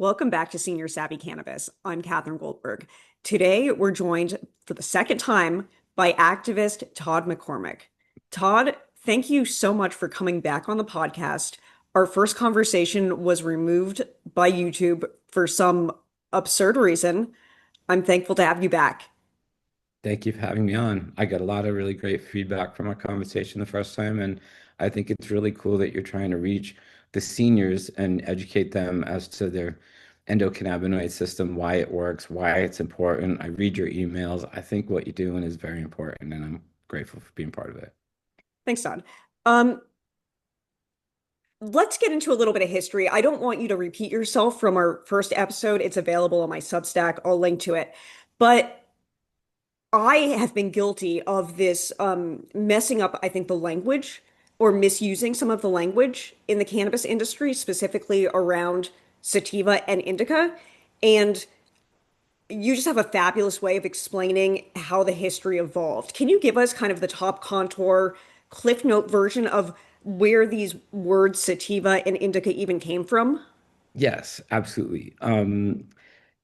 Welcome back to Senior Savvy Cannabis. I'm Katherine Goldberg. Today, we're joined for the second time by activist Todd McCormick. Todd, thank you so much for coming back on the podcast. Our first conversation was removed by YouTube for some absurd reason. I'm thankful to have you back. Thank you for having me on. I got a lot of really great feedback from our conversation the first time, and I think it's really cool that you're trying to reach the seniors and educate them as to their endocannabinoid system, why it works, why it's important. I read your emails. I think what you're doing is very important, and I'm grateful for being part of it. Thanks, Todd. Um, let's get into a little bit of history. I don't want you to repeat yourself from our first episode. It's available on my Substack. I'll link to it. But I have been guilty of this messing up, I think, the language or misusing some of the language in the cannabis industry, specifically around sativa and indica. And you just have a fabulous way of explaining how the history evolved. Can you give us kind of the top contour, Cliff Note version of where these words sativa and indica even came from? Yes, absolutely.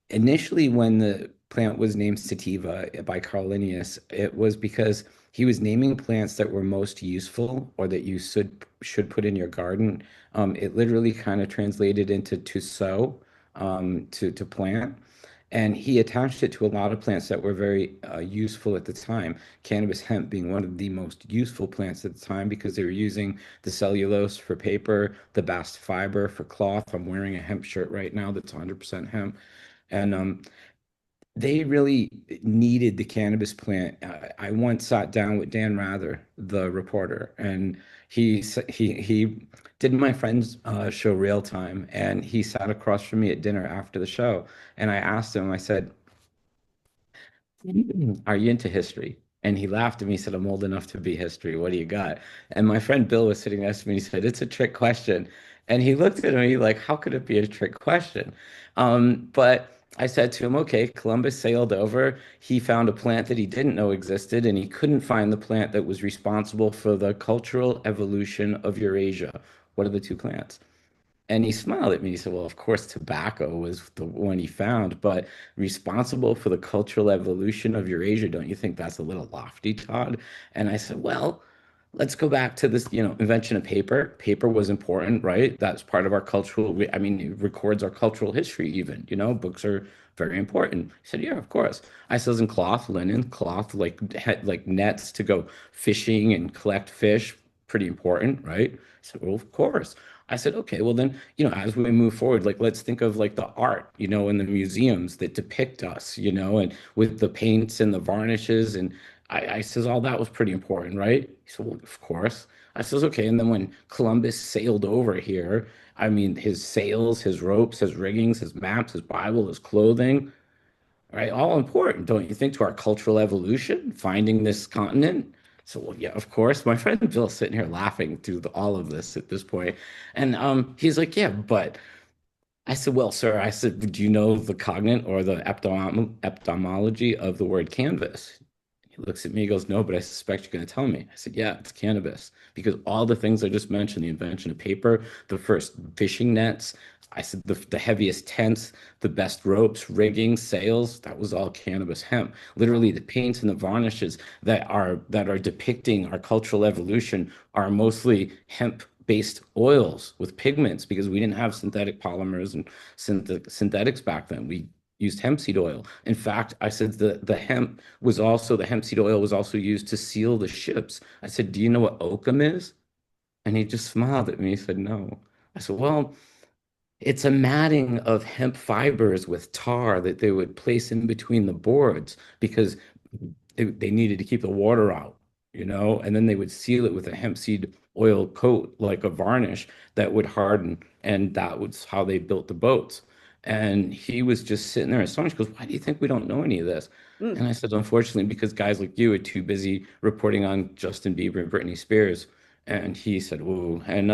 Initially, when the plant was named sativa by Carl Linnaeus, it was because he was naming plants that were most useful or that you should put in your garden. It literally kind of translated into to sow, to plant. And he attached it to a lot of plants that were very useful at the time. Cannabis hemp being one of the most useful plants at the time because they were using the cellulose for paper, the bast fiber for cloth. I'm wearing a hemp shirt right now that's 100% hemp. And they really needed the cannabis plant. I once sat down with Dan Rather, the reporter, and he did my friend's show Real Time, and he sat across from me at dinner after the show, and I asked him, I said, "Are you into history?" And he laughed at me, he said, "I'm old enough to be history. What do you got?" And my friend Bill was sitting next to me, and he said, "It's a trick question." And he looked at me like, "How could it be a trick question?" But I said to him, "Okay, Columbus sailed over. He found a plant that he didn't know existed, and he couldn't find the plant that was responsible for the cultural evolution of Eurasia. What are the two plants?" And he smiled at me. He said, "Well, of course, tobacco was the one he found, but responsible for the cultural evolution of Eurasia, don't you think that's a little lofty, Todd?" And I said, "Well, let's go back to this, invention of paper. Paper was important, right? That's part of our cultural, I mean, it records our cultural history even, books are very important." He said, "Yeah, of course." I says, "And cloth, linen, cloth, like nets to go fishing and collect fish, pretty important, right?" I said, "Well, of course." I said, "Okay, well then, as we move forward, like let's think of like the art, in the museums that depict us, and with the paints and the varnishes." And I says, "All that was pretty important, right?" He said, "Well, of course." I says, "Okay." And then when Columbus sailed over here, I mean, his sails, his ropes, his riggings, his maps, his Bible, his clothing, right? All important, don't you think, to our cultural evolution, finding this continent? So, well, yeah, of course. My friend Bill's sitting here laughing through all of this at this point. And he's like, "Yeah, but," I said, "Well, sir," I said, "do you know the cognate or the etymology of the word canvas?" He looks at me, he goes, "No, but I suspect you're going to tell me." I said, "Yeah, it's cannabis." Because all the things I just mentioned, the invention of paper, the first fishing nets, I said the heaviest tents, the best ropes, rigging, sails, that was all cannabis hemp. Literally, the paints and the varnishes that are depicting our cultural evolution are mostly hemp-based oils with pigments because we didn't have synthetic polymers and synthetics back then. We used hemp seed oil. In fact, I said the hemp seed oil was also used to seal the ships. I said, "Do you know what oakum is?" And he just smiled at me. He said, "No." I said, "Well, it's a matting of hemp fibers with tar that they would place in between the boards because they needed to keep the water out, and then they would seal it with a hemp seed oil coat, like a varnish that would harden. And that was how they built the boats." And he was just sitting there astonished. He goes, "Why do you think we don't know any of this?" And Mm. I said, "Unfortunately, because guys like you are too busy reporting on Justin Bieber and Britney Spears." And he said, "Ooh." And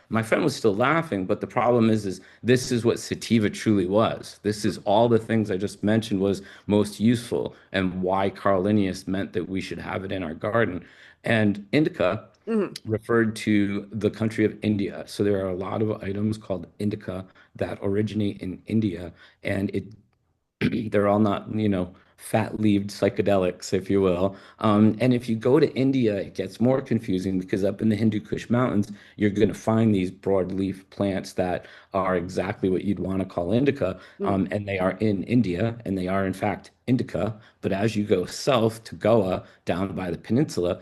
my friend was still laughing, but the problem is this is what sativa truly was. This is all the things I just mentioned was most useful and why Carl Linnaeus meant that we should have it in our garden. And indica, Mhm. referred to the country of India. So there are a lot of items called indica that originate in India, and they're all not, fat-leaved psychedelics, if you will. And if you go to India, it gets more confusing because up in the Hindu Kush Mountains, you're going to find these broadleaf plants that are exactly what you'd want to call indica. Mm. And they are in India, and they are in fact indica. But as you go south to Goa, down by the peninsula,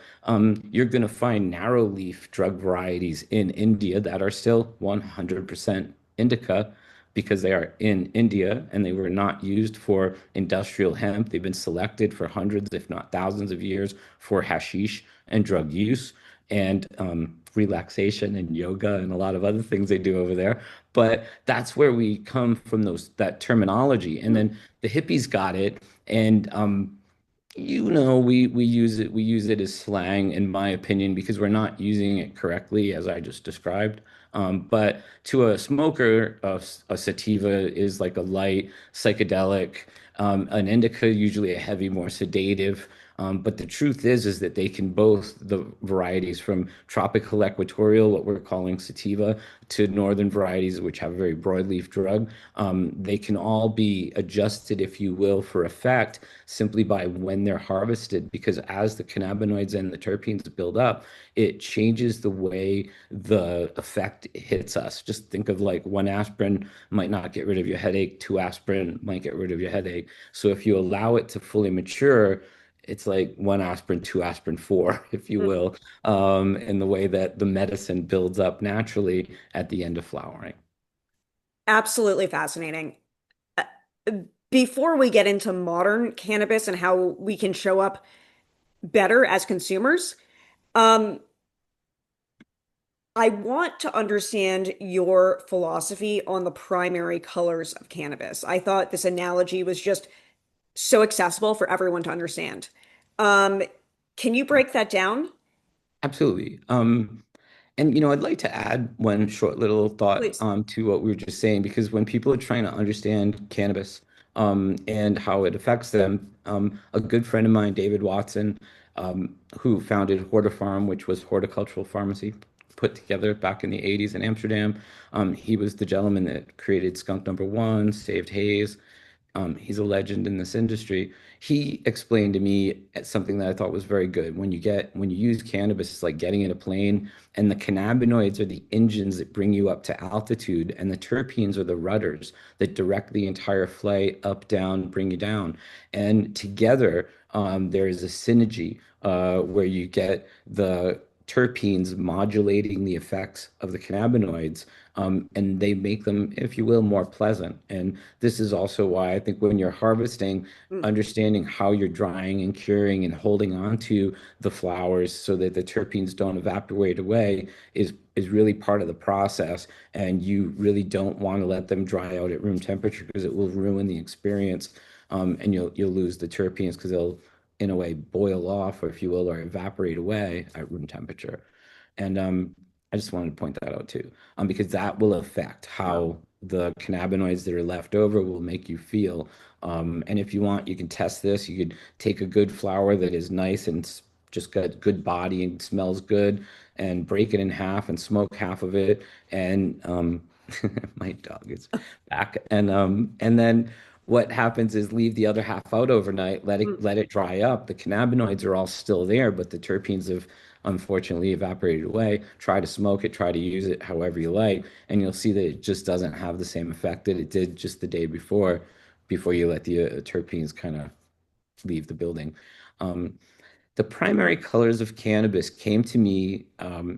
you're going to find narrow leaf drug varieties in India that are still 100% indica because they are in India and they were not used for industrial hemp. They've been selected for hundreds, if not thousands of years for hashish and drug use and relaxation and yoga and a lot of other things they do over there. But that's where we come from that terminology. And Mm. then the hippies got it. And we use it as slang, in my opinion, because we're not using it correctly, as I just described. But to a smoker, a sativa is like a light psychedelic. An indica usually a heavy, more sedative. But the truth is that they can both the varieties from tropical equatorial, what we're calling sativa, to northern varieties, which have a very broadleaf drug. They can all be adjusted, if you will, for effect simply by when they're harvested, because as the cannabinoids and the terpenes build up, it changes the way the effect hits us. Just think of like one aspirin might not get rid of your headache, two aspirin might get rid of your headache. So if you allow it to fully mature, it's like one aspirin, two aspirin, four, if you Mm. will, in the way that the medicine builds up naturally at the end of flowering. Absolutely fascinating. Uh, Before we get into modern cannabis and how we can show up better as consumers, um, I want to understand your philosophy on the primary colors of cannabis. I thought this analogy was just so accessible for everyone to understand. Um, can you break that down, Absolutely. And I'd like to add one short little thought please? to what we were just saying, because when people are trying to understand cannabis and how it affects them, a good friend of mine, David Watson, who founded Hortifarm, which was horticultural pharmacy put together back in the 80s in Amsterdam. He was the gentleman that created Skunk Number One, saved Haze. He's a legend in this industry. He explained to me something that I thought was very good. When you use cannabis, it's like getting in a plane, and the cannabinoids are the engines that bring you up to altitude, and the terpenes are the rudders that direct the entire flight up, down, bring you down. And together, there is a synergy where you get the terpenes modulating the effects of the cannabinoids, and they make them, if you will, more pleasant. And this is also why I think when you're harvesting, Mm. understanding how you're drying and curing and holding on to the flowers so that the terpenes don't evaporate away is really part of the process. And you really don't want to let them dry out at room temperature because it will ruin the experience. And you'll lose the terpenes because they'll, in a way, boil off, or if you will, or evaporate away at room temperature. And I just wanted to point that out too, because that will affect Wow. how the cannabinoids that are left over will make you feel. And if you want, you can test this. You could take a good flower that is nice and just got good body and smells good, and break it in half and smoke half of it. And my dog is back. And then what happens is leave the other half out overnight, Mm. let it dry up. The cannabinoids are all still there, but the terpenes have unfortunately evaporated away. Try to smoke it, try to use it however you like, and you'll see that it just doesn't have the same effect that it did just the day before you let the terpenes kind of leave the building. Um, the primary colors of cannabis came to me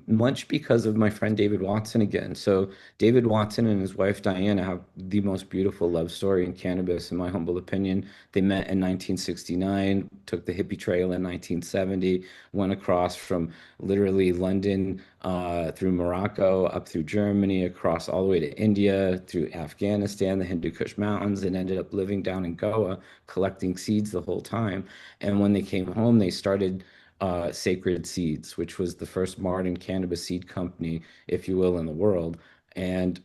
much because of my friend David Watson again. So David Watson and his wife Diana have the most beautiful love story in cannabis, in my humble opinion. They met in 1969, took the hippie trail in 1970, went across from literally London through Morocco, up through Germany, across all the way to India, through Afghanistan, the Hindu Kush Mountains, and ended up living down in Goa, collecting seeds the whole time. And when they came home, they started Sacred Seeds, which was the first modern cannabis seed company, if you will, in the world. And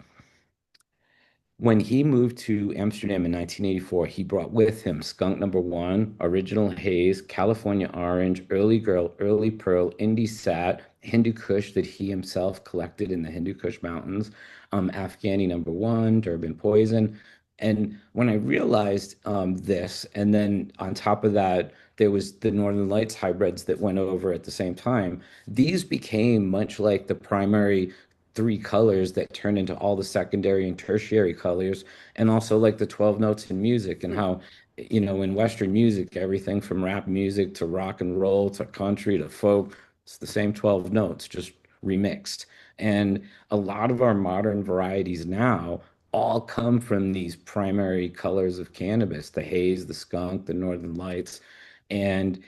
When he moved to Amsterdam in 1984, he brought with him Skunk Number One, Original Haze, California Orange, Early Girl, Early Pearl, Indie Sat, Hindu Kush that he himself collected in the Hindu Kush Mountains, Afghani Number One, Durban Poison. And when I realized this, and then on top of that, there was the Northern Lights hybrids that went over at the same time. These became much like the primary three colors that turn into all the secondary and tertiary colors, and also like the 12 notes in music and Mm, how, in Western music, everything from rap music to rock and roll to country to folk, it's the same 12 notes, just remixed. And a lot of our modern varieties now all come from these primary colors of cannabis, the haze, the skunk, the northern lights. And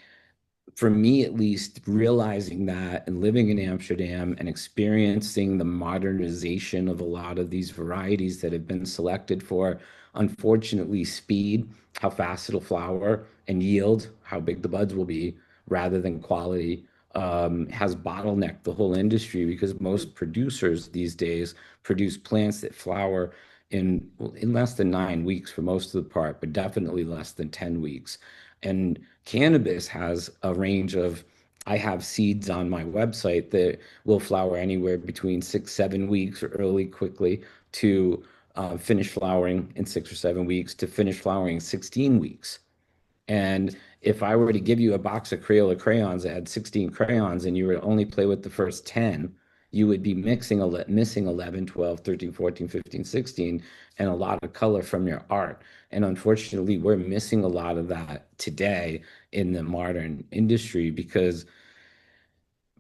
for me at least, realizing that and living in Amsterdam and experiencing the modernization of a lot of these varieties that have been selected for, unfortunately, speed, how fast it'll flower, and yield, how big the buds will be, rather than quality, has bottlenecked the whole industry because mm. most producers these days produce plants that flower in less than 9 weeks for most of the part, but definitely less than 10 weeks. And cannabis has a range of, I have seeds on my website that will flower anywhere between 6, 7 weeks or early quickly to finish flowering in 6 or 7 weeks to finish flowering in 16 weeks. And if I were to give you a box of Crayola crayons that had 16 crayons and you were to only play with the first 10, you would be missing 11, 12, 13, 14, 15, 16, and a lot of color from your art. And unfortunately, we're missing a lot of that today in the modern industry because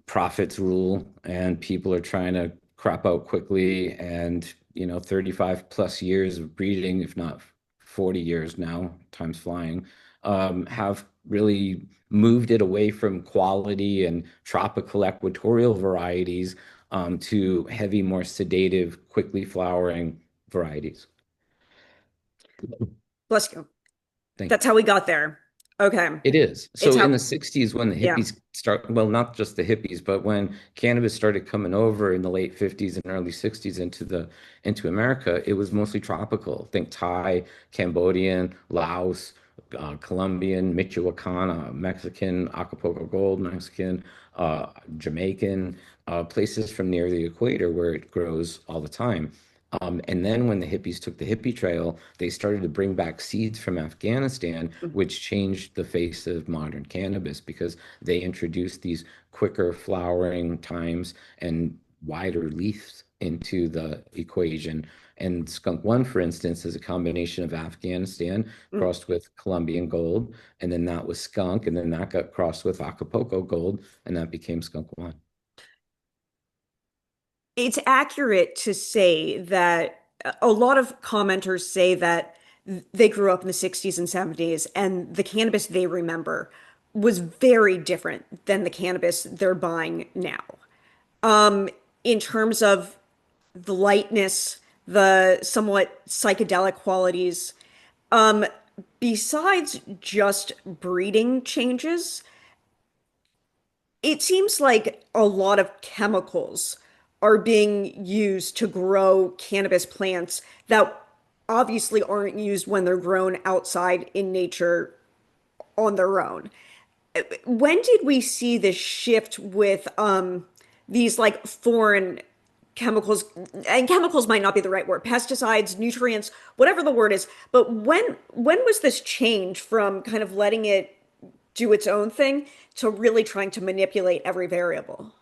profits rule and people are trying to crop out quickly, and 35 plus years of breeding, if not 40 years now, time's flying, have really moved it away from quality and tropical equatorial varieties, to heavy, more sedative, quickly flowering varieties. Bless you. Thank That's you. how we got there. Okay. It is. It's So in how, the 60s, when the yeah. hippies start, well, not just the hippies, but when cannabis started coming over in the late 50s and early 60s into America, it was mostly tropical. Think Thai, Cambodian, Laos, Colombian, Michoacan, Mexican, Acapulco Gold, Mexican, Jamaican, places from near the equator where it grows all the time. And then when the hippies took the hippie trail, they started to bring back seeds from Afghanistan, Mm. which changed the face of modern cannabis because they introduced these quicker flowering times and wider leaves into the equation. And Skunk One, for instance, is a combination of Afghanistan Mm. crossed with Colombian gold, and then that was skunk, and then that got crossed with Acapulco gold, and that became Skunk One. It's accurate to say that a lot of commenters say that they grew up in the 60s and 70s, and the cannabis they remember was very different than the cannabis they're buying now. In terms of the lightness, the somewhat psychedelic qualities, besides just breeding changes, it seems like a lot of chemicals are being used to grow cannabis plants that obviously aren't used when they're grown outside in nature on their own. When did we see this shift with these like foreign chemicals, and chemicals might not be the right word, pesticides, nutrients, whatever the word is, but when was this change from kind of letting it do its own thing to really trying to manipulate every variable?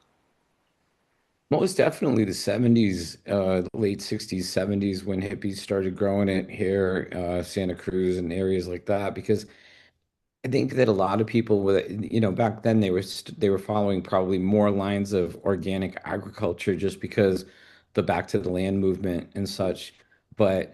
Most definitely the 70s, late 60s, 70s, when hippies started growing it here, Santa Cruz and areas like that, because I think that a lot of people with, back then they were following probably more lines of organic agriculture just because the back to the land movement and such. But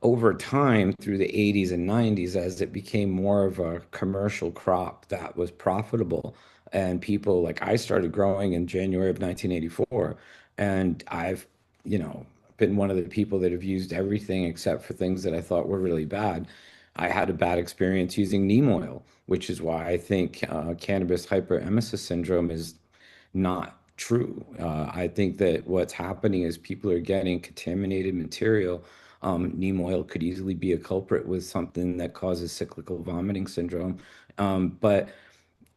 over time through the 80s and 90s, as it became more of a commercial crop that was profitable, and people like I started growing in January of 1984, and I've been one of the people that have used everything except for things that I thought were really bad. I had a bad experience using neem oil, which is why I think cannabis hyperemesis syndrome is not true. I think that what's happening is people are getting contaminated material Neem oil could easily be a culprit with something that causes cyclical vomiting syndrome. But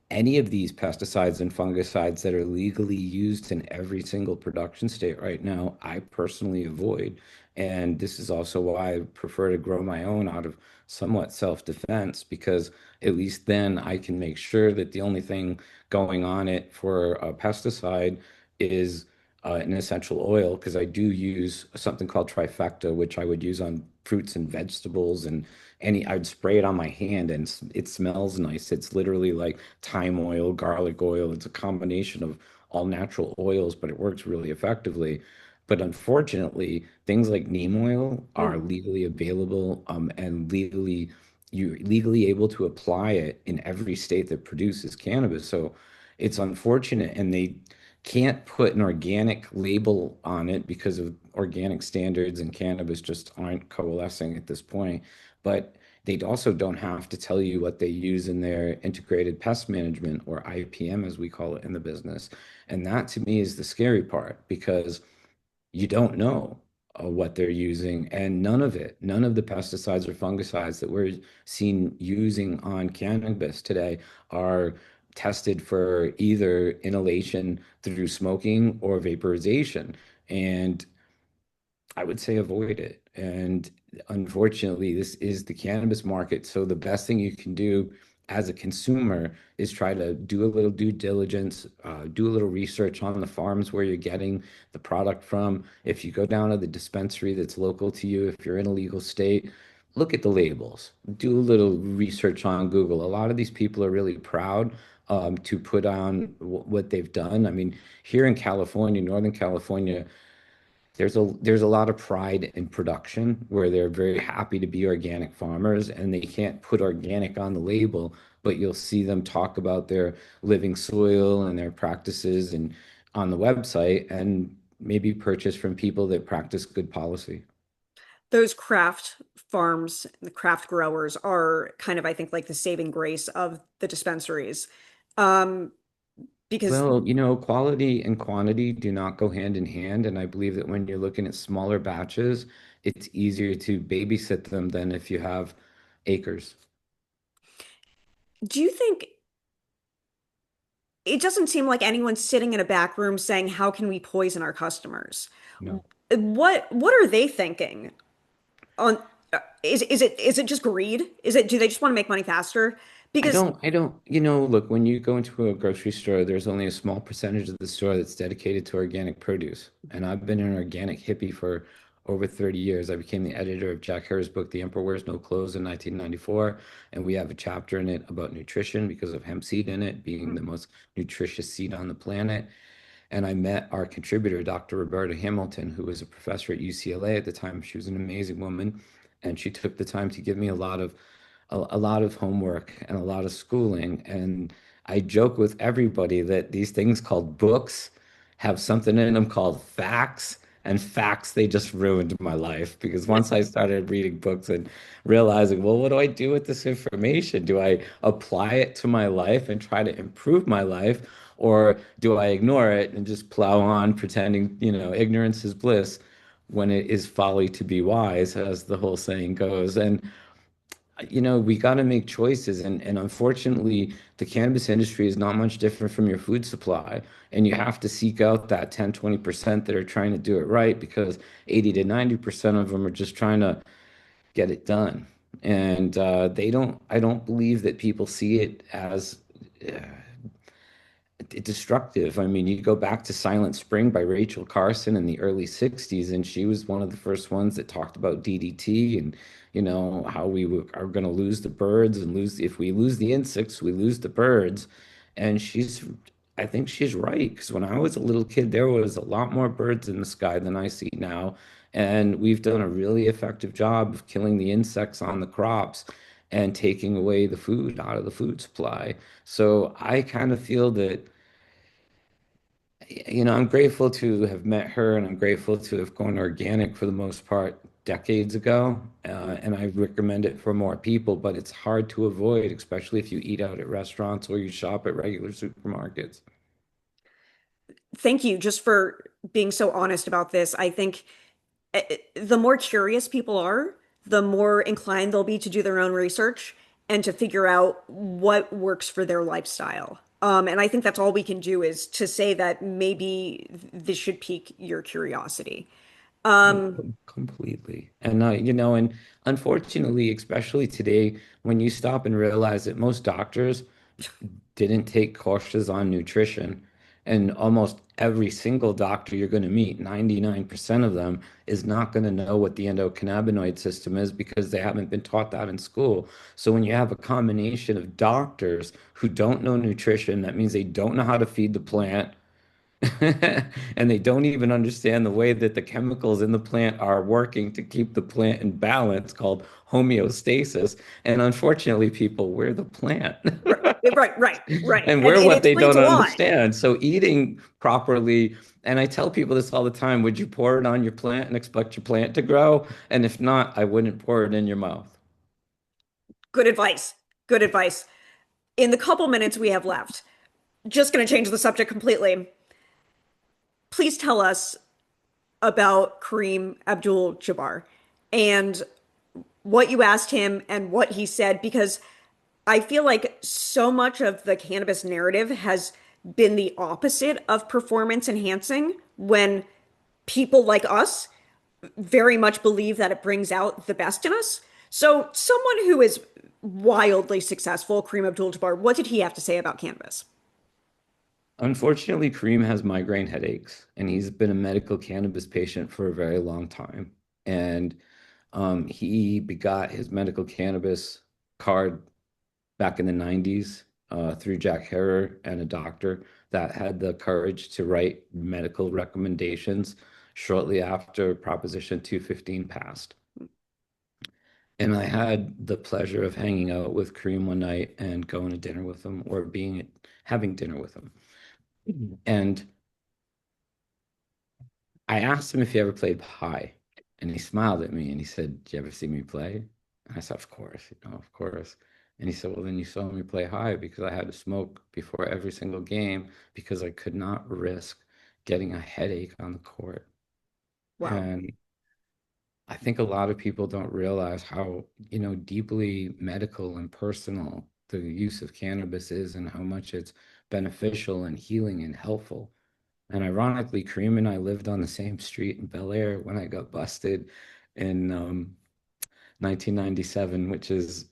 any of these pesticides and fungicides that are legally used in every single production state right now, I personally avoid. And this is also why I prefer to grow my own out of somewhat self-defense, because at least then I can make sure that the only thing going on it for a pesticide is an essential oil, because I do use something called trifecta, which I would use on fruits and vegetables and I'd spray it on my hand and it smells nice. It's literally like thyme oil, garlic oil. It's a combination of all natural oils, but it works really effectively. But unfortunately, things like neem oil are Mm. legally available, and you're legally able to apply it in every state that produces cannabis. So it's unfortunate, and they can't put an organic label on it because of organic standards and cannabis just aren't coalescing at this point. But they also don't have to tell you what they use in their integrated pest management, or IPM as we call it in the business. And that to me is the scary part, because you don't know what they're using, and none of the pesticides or fungicides that we're seen using on cannabis today are tested for either inhalation through smoking or vaporization. And I would say avoid it. And unfortunately, this is the cannabis market. So the best thing you can do as a consumer is try to do a little due diligence, do a little research on the farms where you're getting the product from. If you go down to the dispensary that's local to you, if you're in a legal state, look at the labels, do a little research on Google. A lot of these people are really proud to put on what they've done. I mean, here in California, Northern California, there's a lot of pride in production where they're very happy to be organic farmers, and they can't put organic on the label, but you'll see them talk about their living soil and their practices and on the website, and maybe purchase from people that practice good policy. Those craft farms, the craft growers are kind of, I think, like the saving grace of the dispensaries. Um, because Well, quality and quantity do not go hand in hand, and I believe that when you're looking at smaller batches, it's easier to babysit them than if you have acres. do you think it doesn't seem like anyone's sitting in a back room saying, how can we poison our customers? No. What are they thinking? On is it just greed? Do they just want to make money faster? Because Look, when you go into a grocery store, there's only a small percentage of the store that's dedicated to organic produce. And I've been an organic hippie for over 30 years. I became the editor of Jack Herer book, The Emperor Wears No Clothes, in 1994. And we have a chapter in it about nutrition because of hemp seed in it being the most nutritious seed on the planet. And I met our contributor, Dr. Roberta Hamilton, who was a professor at UCLA at the time. She was an amazing woman, and she took the time to give me a lot of homework and a lot of schooling. And I joke with everybody that these things called books have something in them called facts. And facts, they just ruined my life, because once I started reading books and realizing, well, what do I do with this information? Do I apply it to my life and try to improve my life? Or do I ignore it and just plow on pretending, ignorance is bliss when it is folly to be wise, as the whole saying goes. And we got to make choices. And unfortunately, the cannabis industry is not much different from your food supply. And you have to seek out that 10-20% that are trying to do it right, because 80 to 90% of them are just trying to get it done. And I don't believe that people see it as destructive. I mean, you go back to Silent Spring by Rachel Carson in the early 60s, and she was one of the first ones that talked about DDT and, how are going to lose the birds and if we lose the insects, we lose the birds. And I think she's right, because when I was a little kid, there was a lot more birds in the sky than I see now. And we've done a really effective job of killing the insects on the crops and taking away the food out of the food supply. So I kind of feel that I'm grateful to have met her, and I'm grateful to have gone organic for the most part decades ago. And I recommend it for more people, but it's hard to avoid, especially if you eat out at restaurants or you shop at regular supermarkets. thank you just for being so honest about this. I think The more curious people are, the more inclined they'll be to do their own research and to figure out what works for their lifestyle. And I think that's all we can do is to say that maybe this should pique your curiosity. Completely. And and unfortunately, especially today, when you stop and realize that most doctors didn't take courses on nutrition, and almost every single doctor you're going to meet, 99% of them, is not going to know what the endocannabinoid system is because they haven't been taught that in school. So when you have a combination of doctors who don't know nutrition, that means they don't know how to feed the plant. And they don't even understand the way that the chemicals in the plant are working to keep the plant in balance, called homeostasis. And unfortunately, people, we're the plant. Right, right. And And we're it what they explains don't a lot. understand. So eating properly, and I tell people this all the time, would you pour it on your plant and expect your plant to grow? And if not, I wouldn't pour it in your mouth. Good advice. Good advice. In the couple minutes we have left, just going to change the subject completely. Please tell us about Kareem Abdul-Jabbar and what you asked him and what he said, because I feel like so much of the cannabis narrative has been the opposite of performance enhancing when people like us very much believe that it brings out the best in us. So, someone who is wildly successful, Kareem Abdul-Jabbar, what did he have to say about cannabis? Unfortunately, Kareem has migraine headaches, and he's been a medical cannabis patient for a very long time. And he begot his medical cannabis card back in the 90s through Jack Herer and a doctor that had the courage to write medical recommendations shortly after Proposition 215 passed. And I had the pleasure of hanging out with Kareem one night and going to dinner with him, or being having dinner with him. And I asked him if he ever played Pi, and he smiled at me and he said, "Do you ever see me play?" And I said, "Of course, of course." And he said, "Well, then you saw me play high because I had to smoke before every single game because I could not risk getting a headache on the court." Wow. And I think a lot of people don't realize how, deeply medical and personal the use of cannabis is and how much it's beneficial and healing and helpful. And ironically, Kareem and I lived on the same street in Bel Air when I got busted in 1997, which is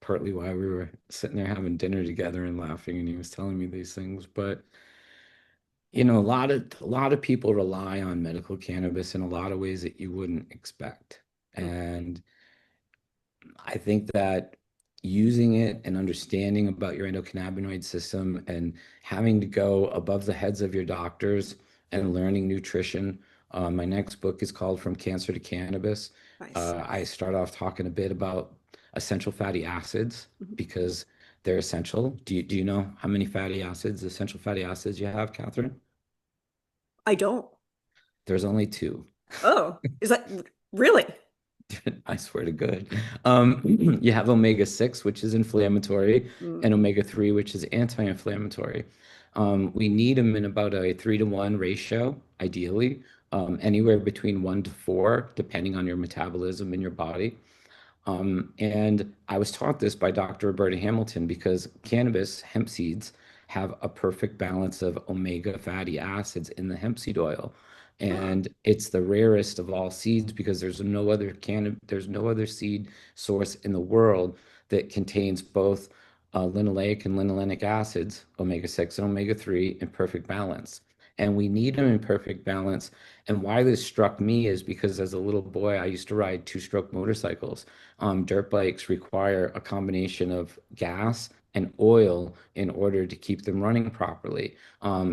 partly why we were sitting there having dinner together and laughing, and he was telling me these things. But a lot of people rely on medical cannabis in a lot of ways that you wouldn't expect. Mm, And I think that using it and understanding about your endocannabinoid system and having to go above the heads of your doctors and learning nutrition. My next book is called From Cancer to Cannabis. nice. I start off talking a bit about essential fatty acids Mhm. because they're essential. Do you know how many fatty acids, essential fatty acids you have, Catherine? I don't. There's only two. Oh, is that really? I swear to God. You have omega-6, which is inflammatory, Mm, and omega-3, which is anti-inflammatory. We need them in about a 3-to-1 ratio, ideally, anywhere between 1 to 4, depending on your metabolism in your body. And I was taught this by Dr. Roberta Hamilton because cannabis, hemp seeds, have a perfect balance of omega fatty acids in the hemp seed oil. huh. And it's the rarest of all seeds because there's no other seed source in the world that contains both linoleic and linolenic acids, omega-6 and omega-3, in perfect balance. And we need them in perfect balance. And why this struck me is because as a little boy, I used to ride two-stroke motorcycles. Dirt bikes require a combination of gas and oil in order to keep them running properly.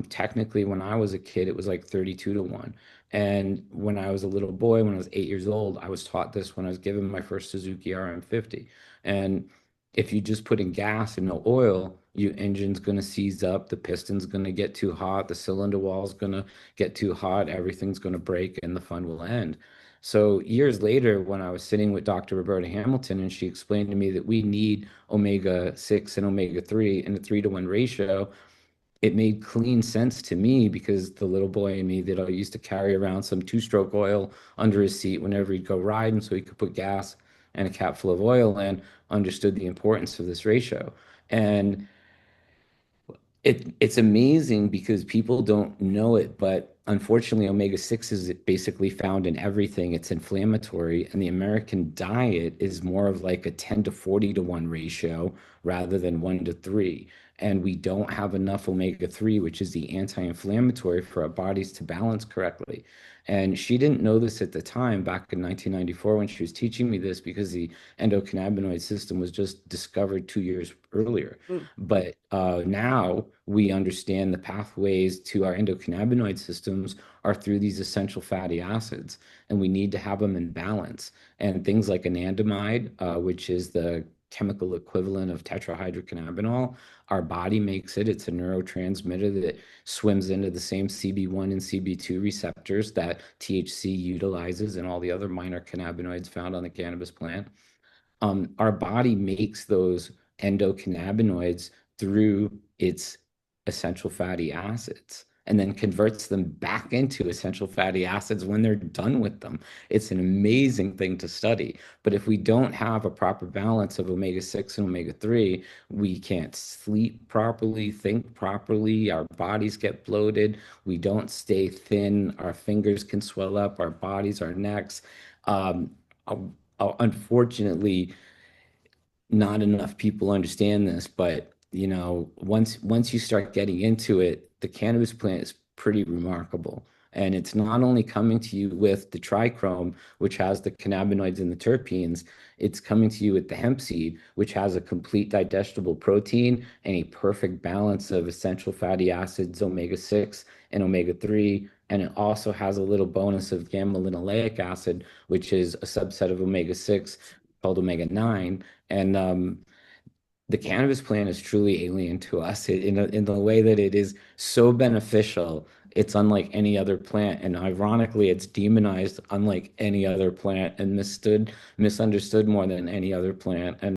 Technically, when I was a kid, it was like 32-to-1. And when I was a little boy, when I was 8 years old, I was taught this when I was given my first Suzuki RM50. And if you just put in gas and no oil, your engine's going to seize up, the piston's going to get too hot, the cylinder wall's going to get too hot, everything's going to break, and the fun will end. So years later, when I was sitting with Dr. Roberta Hamilton, and she explained to me that we need omega-6 and omega-3 in a 3-to-1 ratio, it made clean sense to me because the little boy in me that I used to carry around some two-stroke oil under his seat whenever he'd go riding so he could put gas and a cap full of oil in, understood the importance of this ratio. And it's amazing because people don't know it, but unfortunately, omega-6 is basically found in everything. It's inflammatory, and the American diet is more of like a 10 to 40 to 1 ratio rather than 1 to 3. And we don't have enough omega-3, which is the anti-inflammatory for our bodies to balance correctly. And she didn't know this at the time back in 1994 when she was teaching me this because the endocannabinoid system was just discovered 2 years earlier. Mm. But now we understand the pathways to our endocannabinoid systems are through these essential fatty acids, and we need to have them in balance. And things like anandamide, which is the chemical equivalent of tetrahydrocannabinol, our body makes it. It's a neurotransmitter that swims into the same CB1 and CB2 receptors that THC utilizes and all the other minor cannabinoids found on the cannabis plant. Our body makes those endocannabinoids through its essential fatty acids and then converts them back into essential fatty acids when they're done with them. It's an amazing thing to study. But if we don't have a proper balance of omega-6 and omega-3, we can't sleep properly, think properly, our bodies get bloated, we don't stay thin, our fingers can swell up, our bodies, our necks. Um, Unfortunately, not enough people understand this, but once you start getting into it, the cannabis plant is pretty remarkable. And it's not only coming to you with the trichrome, which has the cannabinoids and the terpenes, it's coming to you with the hemp seed, which has a complete digestible protein and a perfect balance of essential fatty acids, omega-6 and omega-3. And it also has a little bonus of gamma linoleic acid, which is a subset of omega-6 called omega-9. And the cannabis plant is truly alien to us in the way that it is so beneficial. It's unlike any other plant, and ironically, it's demonized unlike any other plant and misunderstood more than any other plant. And